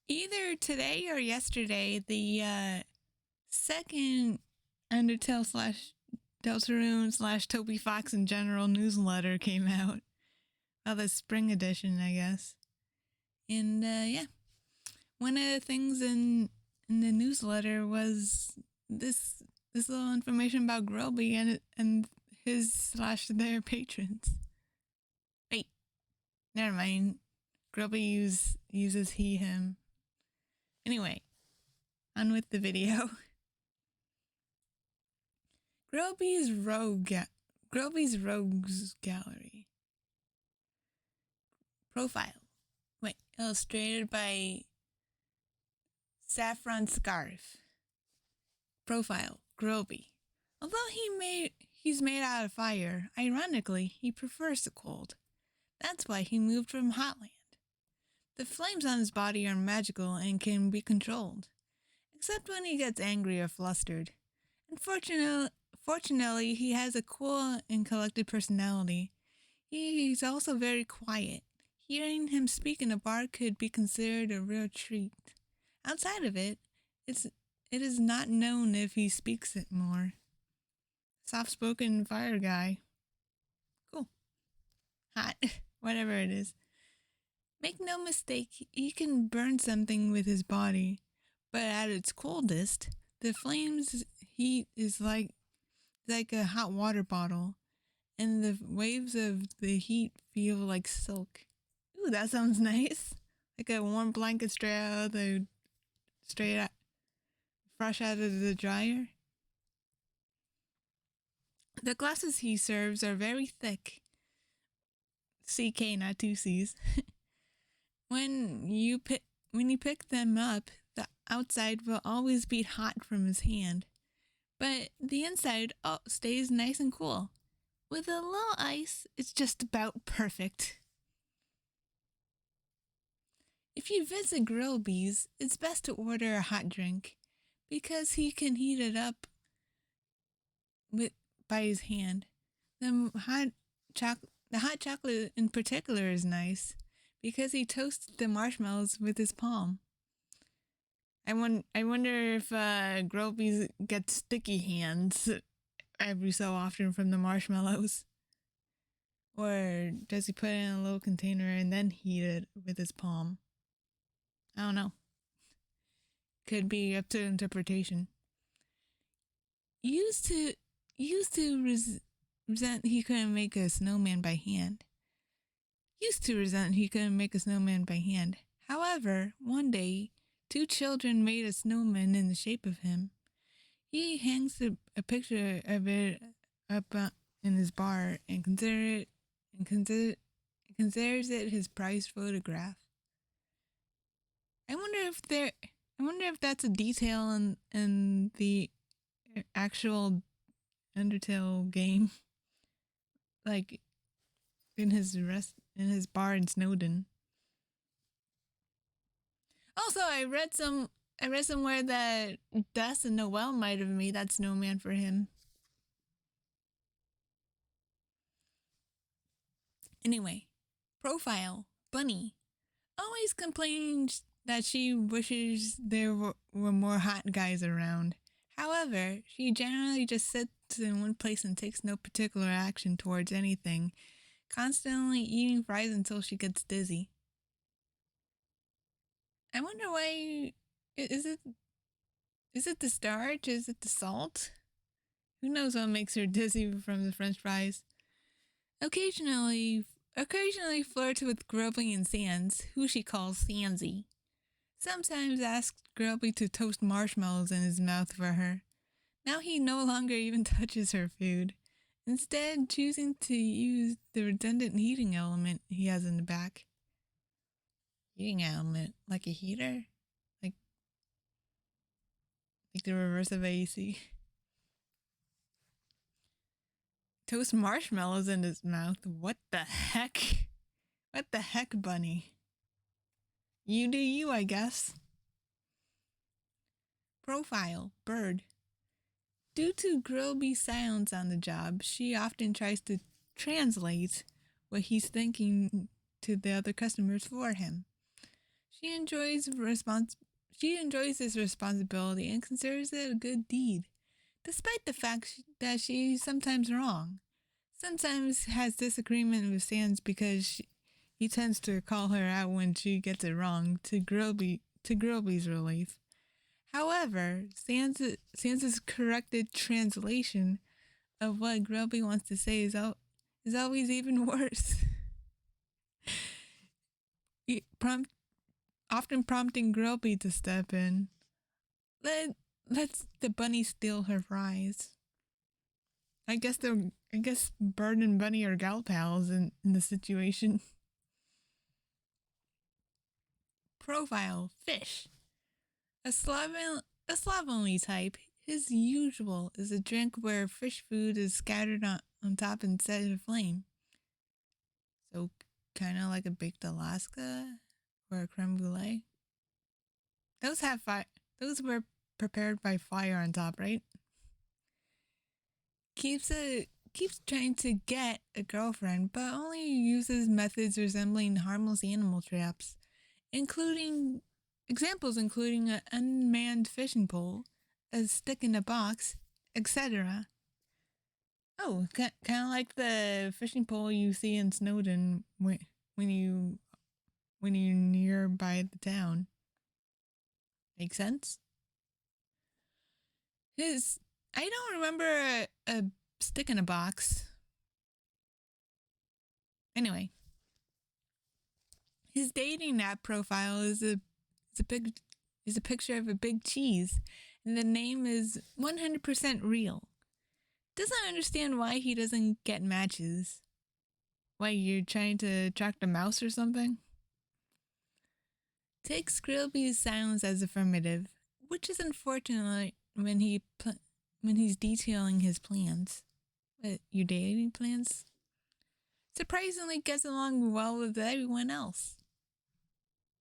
Either today or yesterday, the second Undertale slash Deltarune slash Toby Fox in general newsletter came out. Well, the spring edition, I guess. And yeah, one of the things in the newsletter was this little information about Grillby and his slash their patrons. Wait, never mind. Grillby uses he him. Anyway, on with the video. Grillby's Rogues Gallery. Profile. Wait, illustrated by Saffron Scarf. Profile. Grillby. Although he's made out of fire, ironically, he prefers the cold. That's why he moved from Hotland. The flames on his body are magical and can be controlled, except when he gets angry or flustered. Fortunately, he has a cool and collected personality. He's also very quiet. Hearing him speak in a bar could be considered a real treat. Outside of it, it is not known if he speaks it more. Soft-spoken fire guy. Cool. Hot. Whatever it is. Make no mistake, he can burn something with his body, but at its coldest, the flame's heat is like a hot water bottle, and the waves of the heat feel like silk. Ooh, that sounds nice. Like a warm blanket fresh out of the dryer. The glasses he serves are very thick. CK, not two C's. When you pick them up, the outside will always be hot from his hand, but the inside stays nice and cool. With a little ice, it's just about perfect. If you visit Grillby's, it's best to order a hot drink, because he can heat it up by his hand. The hot chocolate in particular is nice, because he toasts the marshmallows with his palm. I wonder if Grillby gets sticky hands every so often from the marshmallows. Or does he put it in a little container and then heat it with his palm? I don't know. Could be up to interpretation. Used to resent he couldn't make a snowman by hand. However, one day, 2 children made a snowman in the shape of him. He hangs a picture of it up in his bar and considers it his prized photograph. I wonder if that's a detail in the actual Undertale game, like in his bar in Snowdon. Also, I read somewhere that Dust and Noelle might have made that snowman for him. Anyway, profile Bunny always complains that she wishes there were more hot guys around. However, she generally just sits in one place and takes no particular action towards anything, constantly eating fries until she gets dizzy. I wonder why. Is it the starch? Is it the salt? Who knows what makes her dizzy from the french fries? Occasionally flirts with Grillby and Sans, who she calls Sansy. Sometimes asks Grillby to toast marshmallows in his mouth for her. Now he no longer even touches her food, instead choosing to use the redundant heating element he has in the back. Heating element? Like a heater? Like the reverse of AC? Toast marshmallows in his mouth? What the heck? What the heck, Bunny? You do you, I guess. Profile, Bird. Due to Grillby's silence on the job, she often tries to translate what he's thinking to the other customers for him. She enjoys she enjoys this responsibility and considers it a good deed, despite the fact that she's sometimes wrong. Sometimes has disagreement with Sans because he tends to call her out when she gets it wrong to Grillby's relief. However, Sans's corrected translation of what Grillby wants to say is always even worse. Often prompting Grillby to step in. Let's the bunny steal her fries. I guess Bird and Bunny are gal pals in the situation. Profile fish. A slovenly type. His usual is a drink where fish food is scattered on top and set in a flame. So kind of like a baked Alaska or a creme brulee. Those have fire. Those were prepared by fire on top, right? Keeps trying to get a girlfriend, but only uses methods resembling harmless animal traps, including an unmanned fishing pole, a stick in a box, etc. Oh, kind of like the fishing pole you see in Snowdon when you're nearby the town. Make sense? I don't remember a stick in a box. Anyway, his dating app profile is a picture of a big cheese, and the name is 100% real. Doesn't understand why he doesn't get matches. Why, you're trying to attract a mouse or something? Takes Grillby's silence as affirmative, which is unfortunate when he's detailing his plans. What, your dating plans? Surprisingly gets along well with everyone else.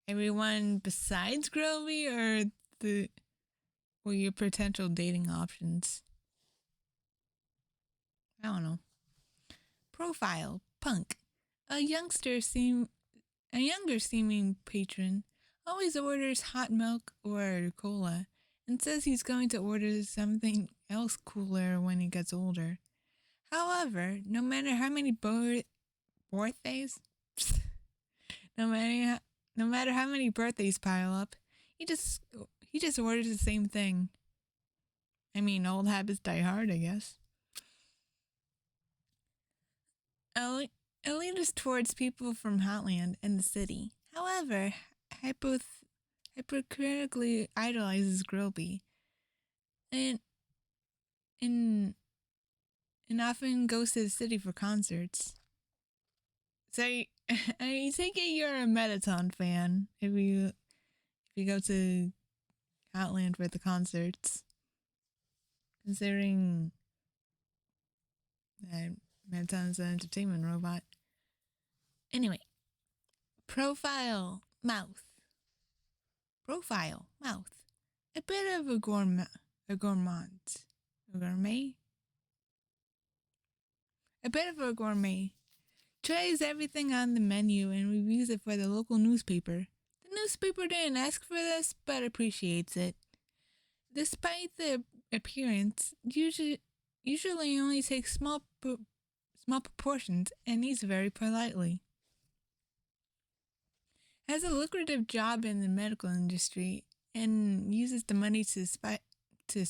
Everyone besides Grillby or your potential dating options? I don't know. Profile, punk. A younger seeming patron always orders hot milk or cola and says he's going to order something else cooler when he gets older. However, no matter how many birthdays, no matter how many birthdays pile up, he just orders the same thing. I mean, old habits die hard, I guess. Elitist towards people from Hotland and the city. However, hypocritically idolizes Grillby, and and often goes to the city for concerts. So I take it you're a Metaton fan if you go to Outland for the concerts, considering that Metaton's an entertainment robot. Anyway, profile mouth. A bit of a gourmand. A gourmet. A bit of a gourmet. Tries everything on the menu and reviews it for the local newspaper. The newspaper didn't ask for this, but appreciates it. Despite the appearance, usually only takes small proportions and eats very politely. Has a lucrative job in the medical industry and uses the money to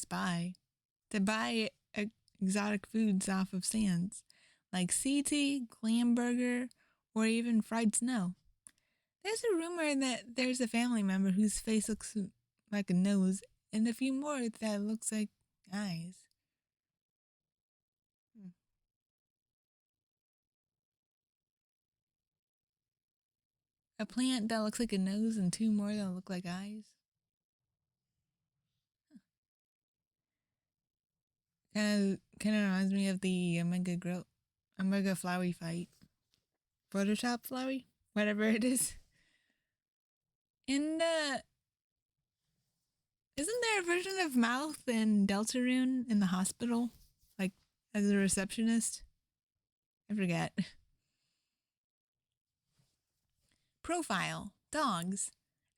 buy exotic foods off of stands like CT, clam burger, or even fried snow. There's a rumor that there's a family member whose face looks like a nose and a few more that looks like eyes. A plant that looks like a nose and two more that look like eyes. Kind of reminds me of the Omega Flowey fight. Photoshop Flowey? Whatever it is. And, isn't there a version of Mouth in Deltarune in the hospital? Like, as a receptionist? I forget. Profile. Dogs.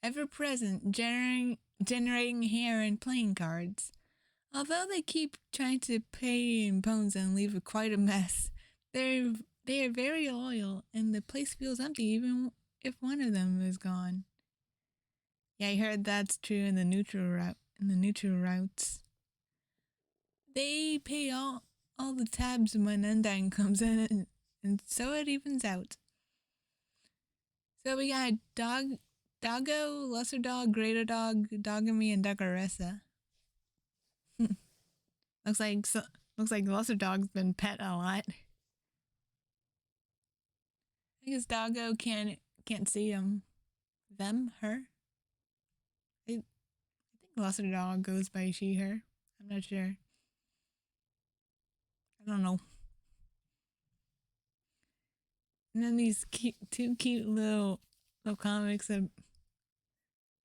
ever present, generating hair and playing cards. Although they keep trying to pay in bones and leave quite a mess, they are very loyal, and the place feels empty even if one of them is gone. Yeah, I heard that's true in the neutral route. In the neutral routes, they pay all the tabs when Undyne comes in, and so it evens out. So we got Doggo, Lesser Dog, Greater Dog, Dogamy, and Doggeressa. looks like Lesser Dog's been pet a lot. I guess Doggo can't see her. I think Lesser Dog goes by she, her. I'm not sure. I don't know. And then these two cute little comics of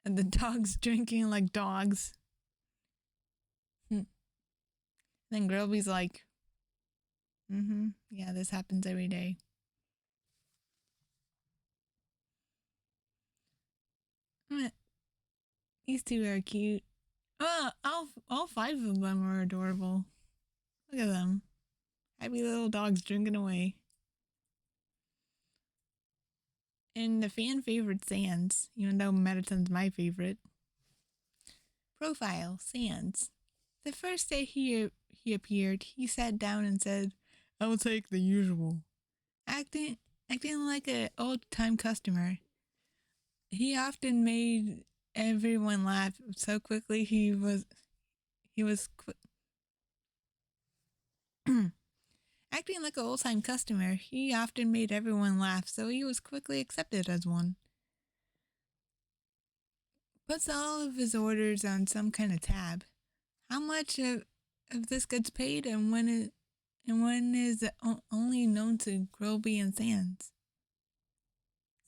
the dogs drinking like dogs. Then Grillby's like, yeah, this happens every day. These two are cute. All five of them are adorable. Look at them. Happy little dogs drinking away. And the fan favorite Sans, even though Mediton's my favorite. Profile, Sans. The first day he appeared, he sat down and said, "I will take the usual." Acting like an old-time customer. He often made everyone laugh so quickly he was acting like an old-time customer. He often made everyone laugh, so he was quickly accepted as one. Puts all of his orders on some kind of tab. How much of this gets paid and when is only known to Grillby and Sans. Is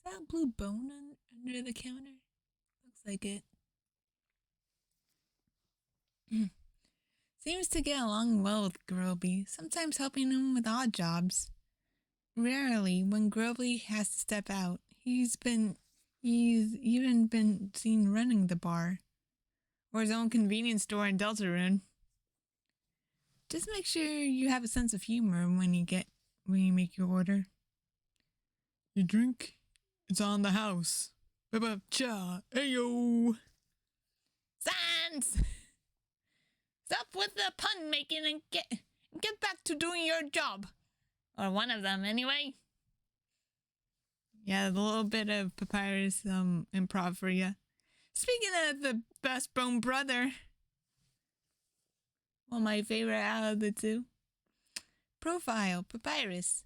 that a blue bone under the counter? Looks like it. Seems to get along well with Grillby, sometimes helping him with odd jobs. Rarely, when Grillby has to step out, he's even been seen running the bar. Or his own convenience store in Deltarune. Just make sure you have a sense of humor when you make your order. You drink? It's on the house. Cha, ayo. Sans! Stop with the pun making and get back to doing your job. Or one of them, anyway. Yeah, a little bit of Papyrus improv for you. Speaking of the best bone brother. Well, my favorite out of the two. Profile, Papyrus.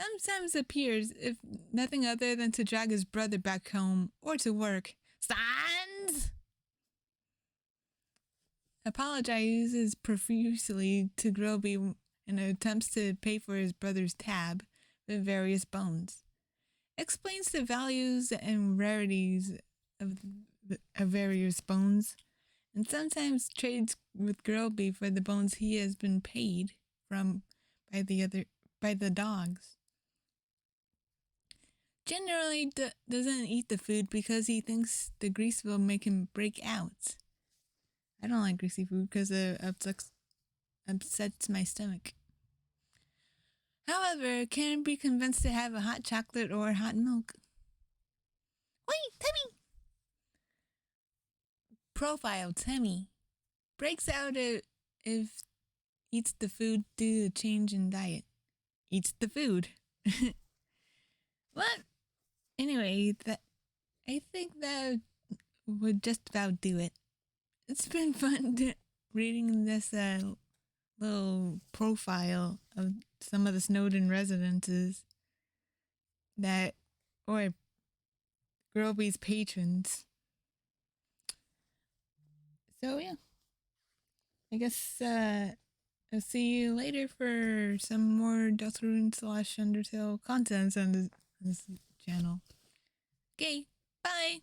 Sometimes appears, if nothing other than to drag his brother back home or to work. Sans! Apologizes profusely to Grillby and attempts to pay for his brother's tab with various bones. Explains the values and rarities of various bones, and sometimes trades with Grillby for the bones he has been paid from by the dogs. Generally doesn't eat the food because he thinks the grease will make him break out. I don't like greasy food because it upsets my stomach. However, can be convinced to have a hot chocolate or hot milk. Wait, Timmy! Profile, Timmy. Breaks out if eats the food due to change in diet. Eats the food. What? Anyway, I think that would just about do it. It's been fun reading this little profile of some of the Snowden residences or Grillby's patrons. So yeah, I guess I'll see you later for some more Deltarune / Undertale content on this channel. Okay, bye!